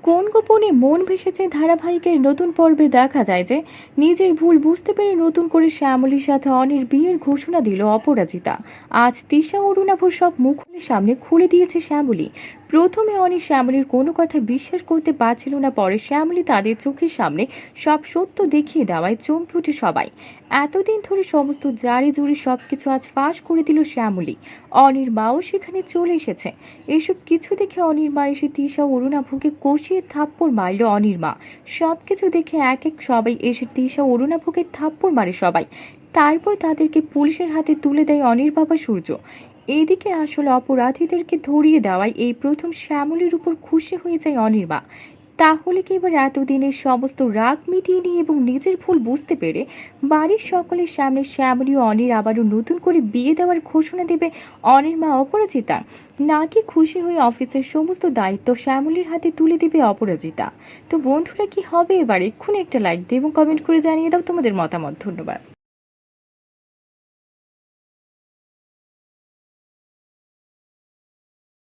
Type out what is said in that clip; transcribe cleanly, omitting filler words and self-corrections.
কোন গোপনে মন ভেসেছে ধারাবাহিকের নতুন পর্বে দেখা যায় যে নিজের ভুল বুঝতে পেরে নতুন করে শ্যামলীর সাথে অনির বিয়ের ঘোষণা দিল অপরাজিতা। আজ তিশা অরুণাভর সব মুখের সামনে খুলে দিয়েছে শ্যামলী। প্রথমে অনি শ্যামলীর কোনো কথা বিশ্বাস করতে পারছিল না, পরে শ্যামলী তাদের চোখের সামনে সব সত্য দেখিয়ে দেওয়ায় চমকে ওঠে সবাই। এতদিন ধরে সমস্ত জারি জুড়ি সবকিছু আজ ফাঁস করে দিল শ্যামলী। অনির মাও সেখানে চলে এসেছে। এসব কিছু দেখে অনির মা এসে তিশা ও অরুণাভকে কষিয়ে থাপ্পড় মারল অনির মা। সবকিছু দেখে এক এক সবাই এসে তিশা ও অরুণাভকে থাপ্পড় মারে সবাই। তারপর তাদেরকে পুলিশের হাতে তুলে দেয় অনির বাবা সূর্য। এইদিকে আসলে অপরাধীদেরকে ধরিয়ে দেওয়ায় এই প্রথম শ্যামলীর উপর খুশি হয়ে যায় অনির মা। তাহলে কি এবার এতদিনের সমস্ত রাগ মিটিয়ে নিয়ে এবং নিজের ভুল বুঝতে পেরে বাড়ির সকলের সামনে শ্যামলী ও অনির আবারও নতুন করে বিয়ে দেওয়ার ঘোষণা দেবে অনির মা অপরাজিতা, নাকি খুশি হয়ে অফিসের সমস্ত দায়িত্ব শ্যামলীর হাতে তুলে দেবে অপরাজিতা? তো বন্ধুরা, কি হবে এবার? এক্ষুনি একটা লাইক দিয়ে এবং কমেন্ট করে জানিয়ে দাও তোমাদের মতামত। ধন্যবাদ।